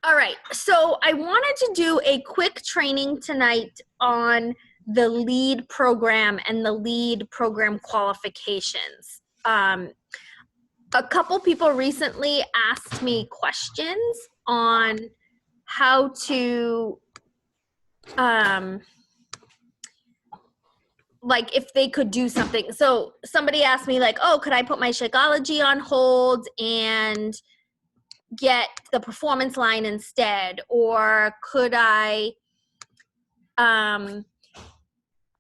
All right, so I wanted to do a quick training tonight on the LEAD program and the LEAD program qualifications. A couple people recently asked me questions on how to, like if they could do something. So somebody asked me like, oh, could I put my Shakeology on hold and get the performance line instead? Or could I,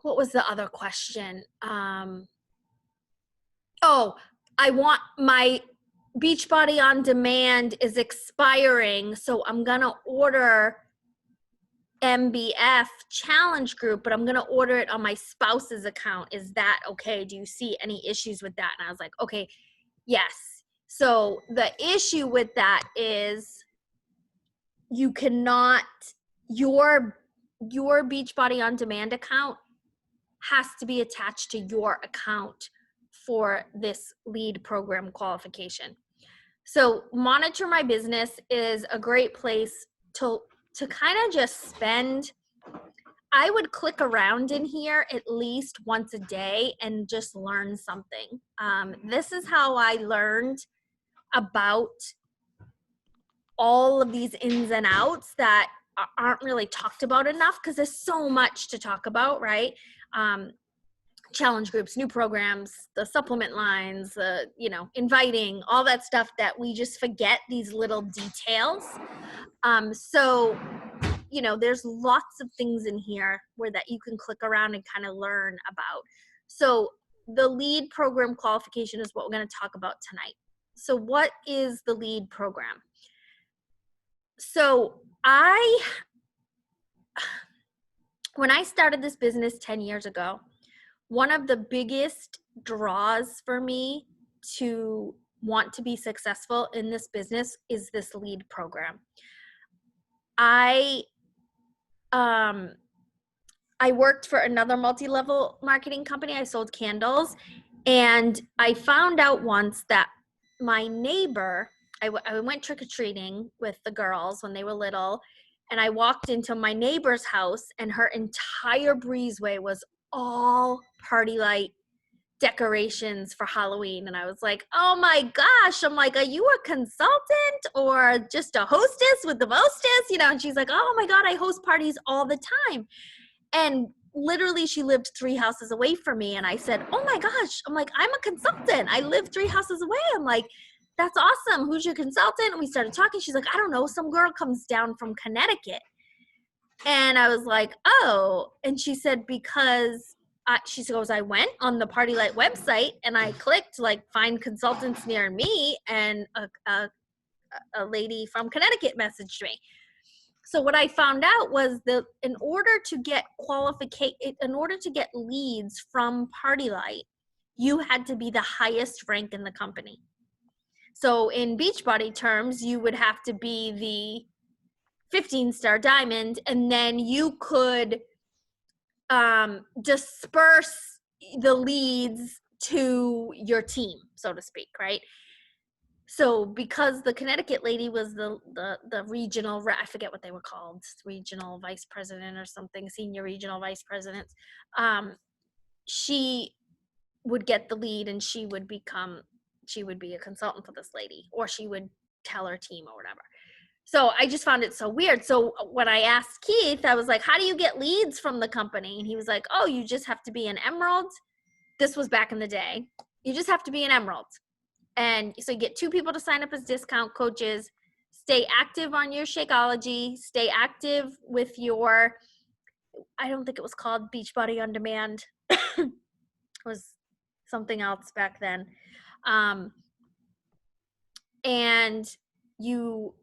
what was the other question? Oh, I want my Beachbody on Demand is expiring, so I'm gonna order MBF challenge group, but I'm gonna order it on my spouse's account. Is that okay? Do you see any issues with that? And I was like, okay, yes. So the issue with that is you cannot, your Beachbody on Demand account has to be attached to your account for this LEAD program qualification. So Monitor My Business is a great place to kind of just spend. I would click around in here at least once a day and just learn something. This is how I learned about all of these ins and outs that aren't really talked about enough, because there's so much to talk about, right? Challenge groups, new programs, the supplement lines, inviting, all that stuff that we just forget these little details. So there's lots of things in here where that you can click around and kind of learn about. So the LEAD program qualification is what we're going to talk about tonight. So what is the LEAD program? So when I started this business 10 years ago, one of the biggest draws for me to want to be successful in this business is this LEAD program. I worked for another multi-level marketing company. I sold candles, and I found out once that my neighbor, I went trick-or-treating with the girls when they were little, and I walked into my neighbor's house, and her entire breezeway was all party light decorations for Halloween. And I was like, oh my gosh. I'm like, are you a consultant or just a hostess with the mostest? And she's like, oh my God, I host parties all the time. And literally she lived 3 houses away from me. And I said, oh my gosh, I'm like, I'm a consultant. I live 3 houses away. I'm like, that's awesome. Who's your consultant? And we started talking. She's like, I don't know. Some girl comes down from Connecticut. And I was like, oh. And she said, because she goes, I went on the Party Light website and I clicked like find consultants near me, and a lady from Connecticut messaged me. So what I found out was that in order to get leads from Party Light, you had to be the highest rank in the company. So in Beachbody terms, you would have to be the 15-star diamond, and then you could disperse the leads to your team, so to speak, right? So because the Connecticut lady was the regional, I forget what they were called, regional vice president or something, senior regional vice president, she would get the lead and she would be a consultant for this lady, or she would tell her team or whatever. So I just found it so weird. So when I asked Keith, I was like, how do you get leads from the company? And he was like, oh, you just have to be an emerald. This was back in the day. You just have to be an emerald. And so you get 2 people to sign up as discount coaches, stay active on your Shakeology, stay active with your, I don't think it was called Beachbody on Demand. It was something else back then. And you'll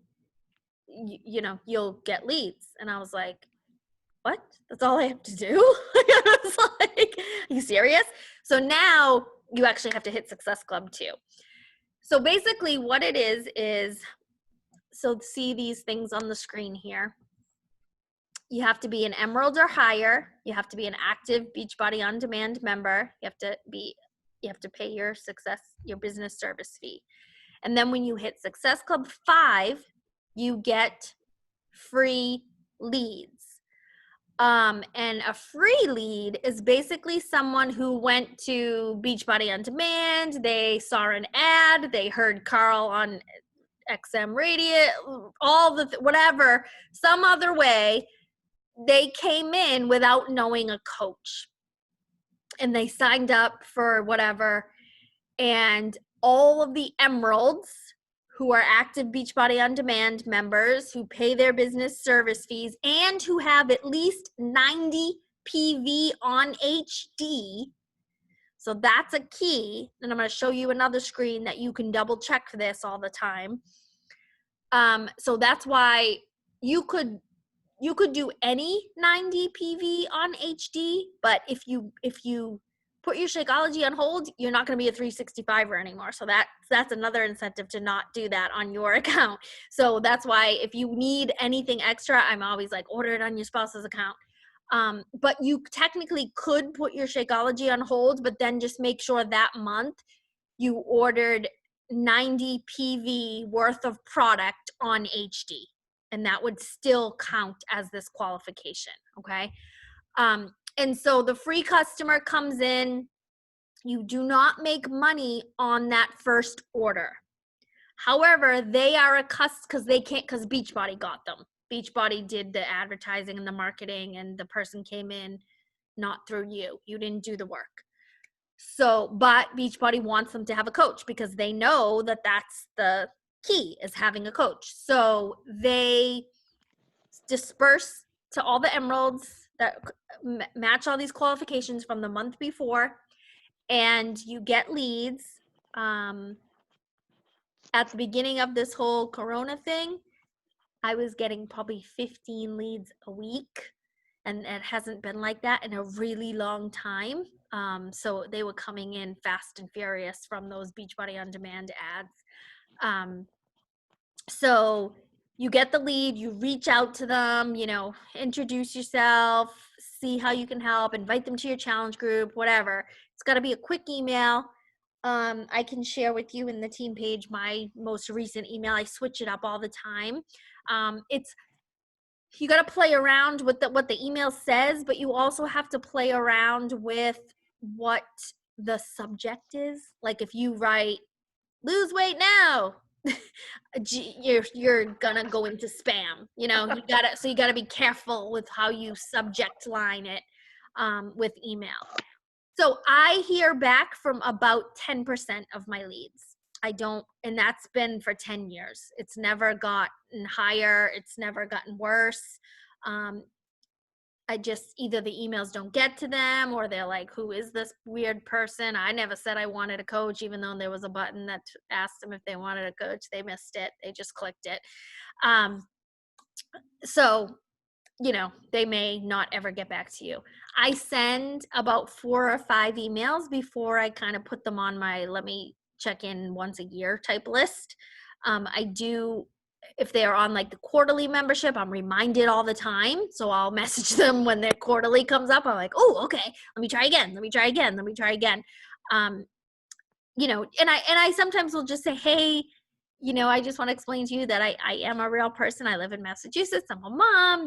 get leads. And I was like, what? That's all I have to do? I was like, are you serious? So now you actually have to hit Success Club too. So basically what it is, so see these things on the screen here. You have to be an emerald or higher. You have to be an active Beachbody on Demand member. You have to pay your business service fee. And then when you hit Success Club 5, you get free leads. And a free lead is basically someone who went to Beachbody On Demand, they saw an ad, they heard Carl on XM radio, all the whatever, some other way, they came in without knowing a coach. And they signed up for whatever, and all of the emeralds who are active Beachbody On Demand members who pay their business service fees and who have at least 90 PV on HD. So that's a key. And I'm going to show you another screen that you can double check this all the time. So that's why you could do any 90 PV on HD, but if you put your Shakeology on hold, you're not going to be a 365er anymore. So that's another incentive to not do that on your account. So that's why if you need anything extra, I'm always like, order it on your spouse's account. But you technically could put your Shakeology on hold, but then just make sure that month you ordered 90 PV worth of product on HD. And that would still count as this qualification, okay? And so the free customer comes in, you do not make money on that first order. However, they are a because Beachbody got them. Beachbody did the advertising and the marketing, and the person came in not through you. You didn't do the work. So, but Beachbody wants them to have a coach because they know that that's the key, is having a coach. So they disperse to all the emeralds that match all these qualifications from the month before, and you get leads. At the beginning of this whole Corona thing, I was getting probably 15 leads a week, and it hasn't been like that in a really long time. So they were coming in fast and furious from those Beachbody On Demand ads. So you get the lead, you reach out to them, introduce yourself, see how you can help, invite them to your challenge group, whatever. It's got to be a quick email. I can share with you in the team page my most recent email. I switch it up all the time. You got to play around with what the email says, but you also have to play around with what the subject is. Like if you write, lose weight now, you're gonna go into spam. You gotta be careful with how you subject line it with email. So I hear back from about 10% of my leads. And that's been for 10 years. It's never gotten higher. It's never gotten worse. Either the emails don't get to them, or they're like, who is this weird person? I never said I wanted a coach, even though there was a button that asked them if they wanted a coach. They missed it. They just clicked it. So they may not ever get back to you. I send about 4 or 5 emails before I kind of put them on my let me check in once a year type list. I do, if they're on like the quarterly membership, I'm reminded all the time. So I'll message them when their quarterly comes up. I'm like, oh, okay, let me try again. And I sometimes will just say, hey, I just want to explain to you that I am a real person. I live in Massachusetts. I'm a mom.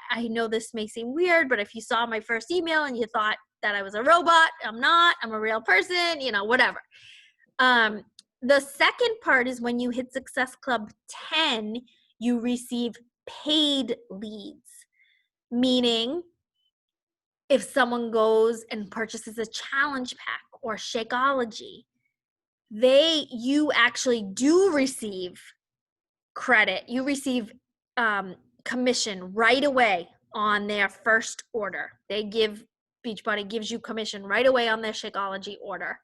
I know this may seem weird, but if you saw my first email and you thought that I was a robot, I'm not. I'm a real person, whatever. The second part is when you hit Success Club 10, you receive paid leads, meaning if someone goes and purchases a challenge pack or Shakeology, you actually do receive credit. You receive commission right away on their first order. Beachbody gives you commission right away on their Shakeology order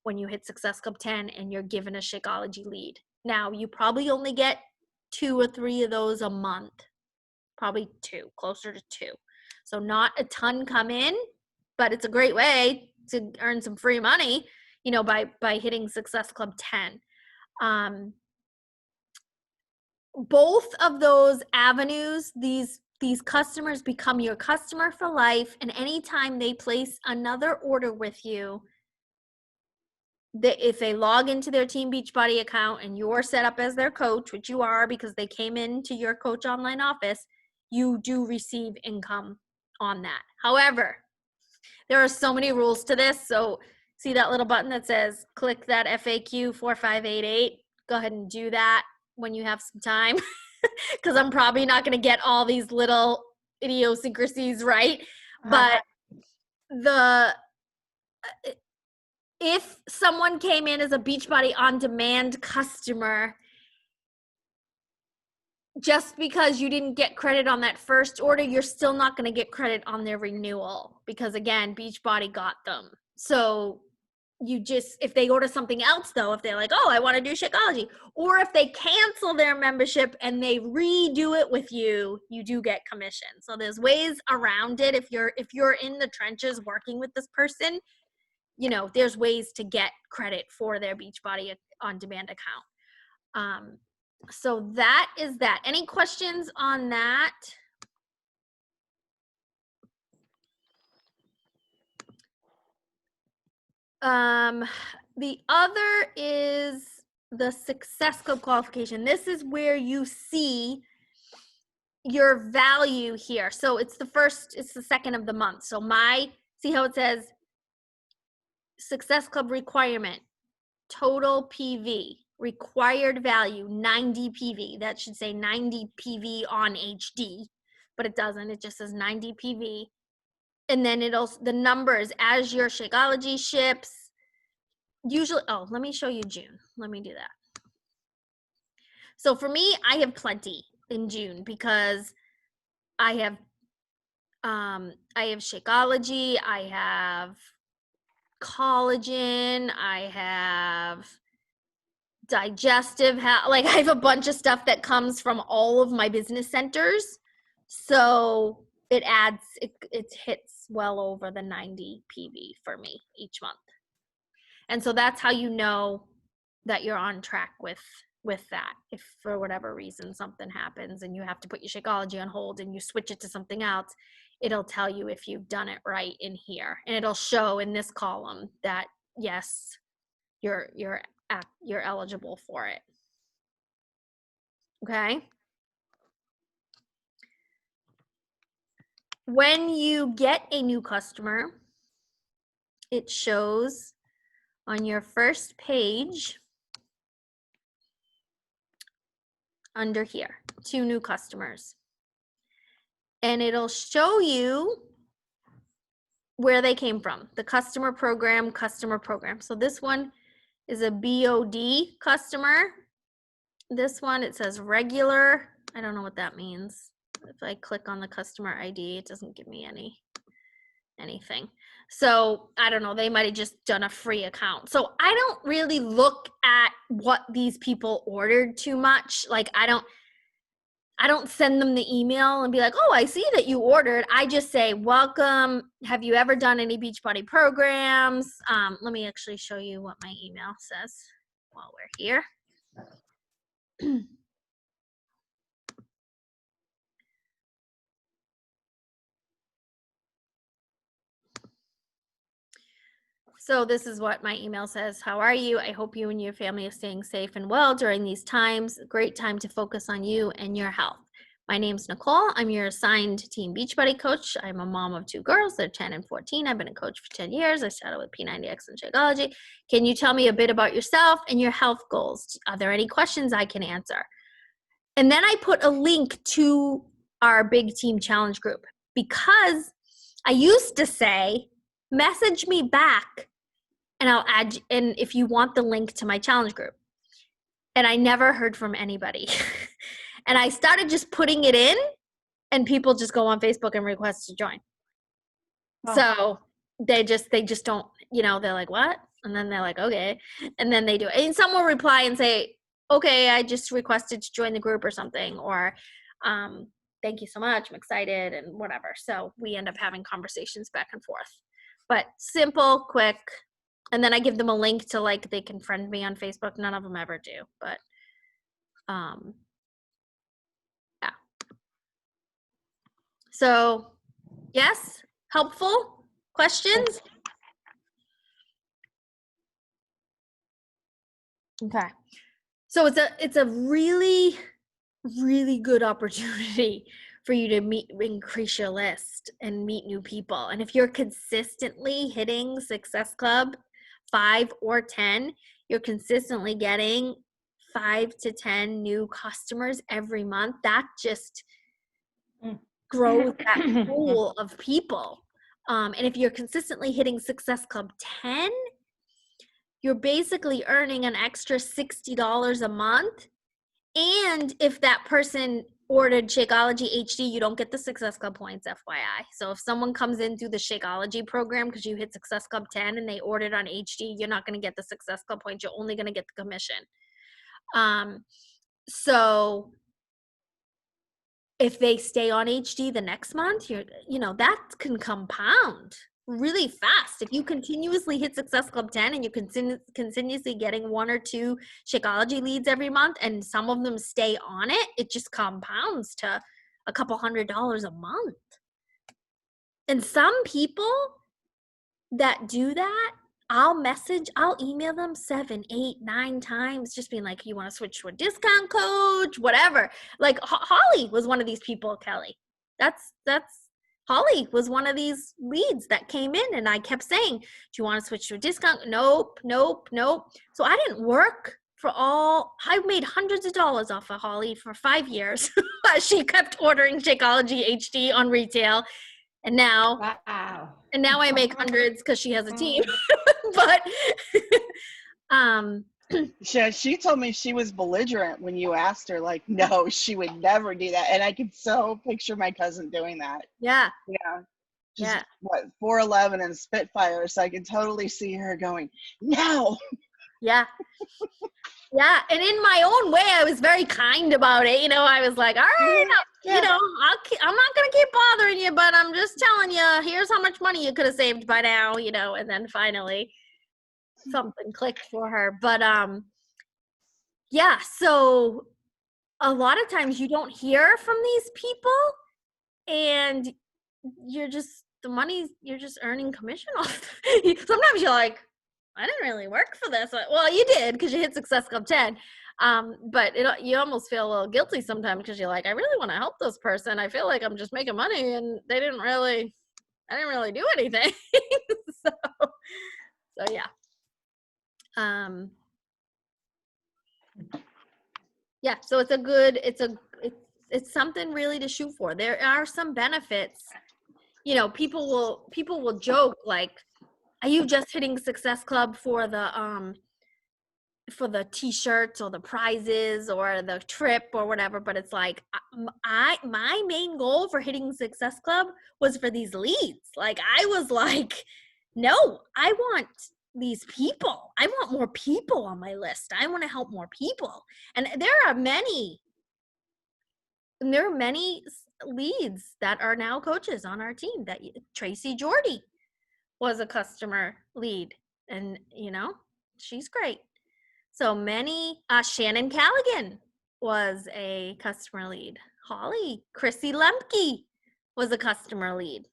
when you hit Success Club 10 and you're given a Shakeology lead. Now, you probably only get 2 or 3 of those a month. Probably 2, closer to 2. So not a ton come in, but it's a great way to earn some free money, by hitting Success Club 10. Both of those avenues, these customers become your customer for life, and anytime they place another order with you, if they log into their Team Beachbody account and you're set up as their coach, which you are because they came into your coach online office, you do receive income on that. However, there are so many rules to this. So see that little button that says click that FAQ 4588. Go ahead and do that when you have some time because I'm probably not going to get all these little idiosyncrasies right. But if someone came in as a Beachbody On Demand customer, just because you didn't get credit on that first order, you're still not going to get credit on their renewal because, again, Beachbody got them. So you just, if they go to something else, though, if they're like, oh, I want to do Shakeology, or if they cancel their membership and they redo it with you, you do get commission. So there's ways around it. If you're in the trenches working with this person, you know, there's ways to get credit for their Beachbody On Demand account. So that is that. Any questions on that? The other is the Success Club qualification. This is where you see your value here. So it's the second of the month. So see how it says Success Club requirement, total PV, required value, 90 PV. That should say 90 PV on HD, but it doesn't. It just says 90 PV. And then the numbers as your Shakeology ships. Usually, let me show you June. Let me do that. So for me, I have plenty in June because I have Shakeology, I have collagen, I have digestive health. Like I have a bunch of stuff that comes from all of my business centers. So it hits well over the 90 PV for me each month. And so that's how you know that you're on track with that. If for whatever reason something happens and you have to put your Shakeology on hold and you switch it to something else, it'll tell you if you've done it right in here. And it'll show in this column that yes, you're eligible for it. Okay? When you get a new customer, it shows on your first page under here, 2 new customers. And it'll show you where they came from, the customer program. So this one is a BOD customer. This one, it says regular. I don't know what that means. If I click on the customer ID, it doesn't give me anything. So I don't know, they might have just done a free account. So I don't really look at what these people ordered too much. Like I don't send them the email and be like, oh, I see that you ordered. I just say, welcome. Have you ever done any Beachbody programs? Let me actually show you what my email says while we're here. So this is what my email says. How are you? I hope you and your family are staying safe and well during these times. Great time to focus on you and your health. My name's Nicole. I'm your assigned Team Beachbody coach. I'm a mom of 2 girls. They're 10 and 14. I've been a coach for 10 years. I started with P90X and Shakeology. Can you tell me a bit about yourself and your health goals? Are there any questions I can answer? And then I put a link to our big team challenge group because I used to say, message me back and I'll add, and if you want the link to my challenge group. And I never heard from anybody. And I started just putting it in and people just go on Facebook and request to join. Oh. So they just don't, they're like, what? And then they're like, okay. And then they do it. And some will reply and say, okay, I just requested to join the group or something, or thank you so much, I'm excited, and whatever. So we end up having conversations back and forth. But simple, quick. And then I give them a link to, like, they can friend me on Facebook. None of them ever do, but yeah. So yes, helpful questions? Okay. So it's a really, really good opportunity for you to increase your list and meet new people. And if you're consistently hitting Success Club 5 or 10, you're consistently getting 5 to 10 new customers every month. That just grows that pool of people. And if you're consistently hitting Success Club 10, you're basically earning an extra $60 a month. And if that person ordered Shakeology HD, you don't get the Success Club points, FYI. So if someone comes in through the Shakeology program because you hit Success Club 10 and they ordered on HD, you're not going to get the Success Club points. You're only going to get the commission. So if they stay on HD the next month, that can compound really fast. If you continuously hit Success Club 10 and you continuously getting 1 or 2 Shakeology leads every month and some of them stay on it, it just compounds to a couple $100 a month. And some people that do that, I'll email them 7, 8, 9 times, just being like, you want to switch to a discount code, whatever. Like Holly was one of these people, Kelly. That's Holly was one of these leads that came in, and I kept saying, do you want to switch to a discount? Nope. So I didn't work I made hundreds of dollars off of Holly for 5 years. She kept ordering Shakeology HD on retail. And now, wow. And now I make hundreds because she has a team. But she told me she was belligerent when you asked her, like, no, she would never do that. And I could so picture my cousin doing that. Yeah. Just 4'11" and Spitfire, so I can totally see her going, no. Yeah. And in my own way, I was very kind about it. I was like, all right, I'm not going to keep bothering you, but I'm just telling you, here's how much money you could have saved by now, and then finally something clicked for her. But, so a lot of times you don't hear from these people and you're just earning commission off. Sometimes you're like, I didn't really work for this. Well, you did because you hit Success Club 10. But you almost feel a little guilty sometimes because you're like, I really want to help this person. I feel like I'm just making money and I didn't really do anything. so yeah. So it's something really to shoot for. There are some benefits. People will joke like, are you just hitting Success Club for the t-shirts or the prizes or the trip or whatever? But it's like, my main goal for hitting Success Club was for these leads. Like, I was like, no, I want these people. I want more people on my list. I want to help more people. And there are many leads that are now coaches on our team. That Tracy Jordy was a customer lead, and she's great. So many, Shannon Callaghan was a customer lead. Chrissy Lemke was a customer lead.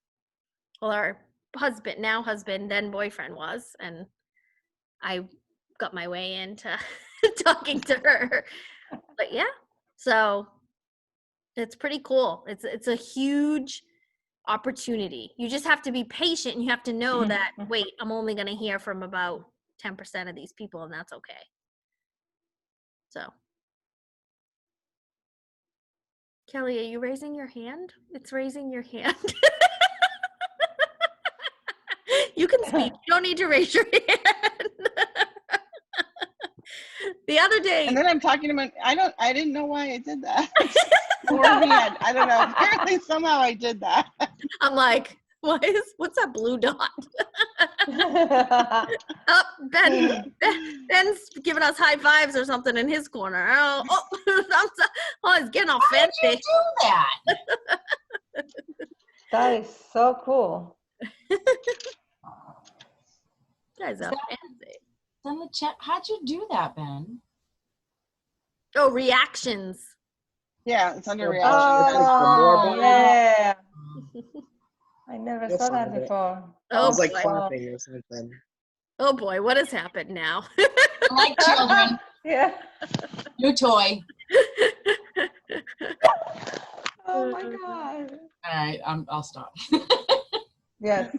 Well, our husband, then boyfriend was, and I got my way into talking to her. But so it's pretty cool. It's a huge opportunity. You just have to be patient, and you have to know that, wait, I'm only going to hear from about 10% of these people, and that's okay. So, Kelly, are you raising your hand? It's raising your hand. You can speak. You don't need to raise your hand. The other day. And then I'm talking to I didn't know why I did that. I don't know. Apparently somehow I did that. I'm like, what's that blue dot? Oh, Ben's giving us high fives or something in his corner. He's getting all fancy. How did you do that? That is so cool. Guys are fancy. In the chat, how'd you do that, Ben? Oh, reactions. Yeah, it's under reactions. Oh, yeah. I never saw that before. I was like clapping or something. Oh boy, what has happened now? Like children. Yeah. New toy. Oh my God. All right, I'll stop. Yes.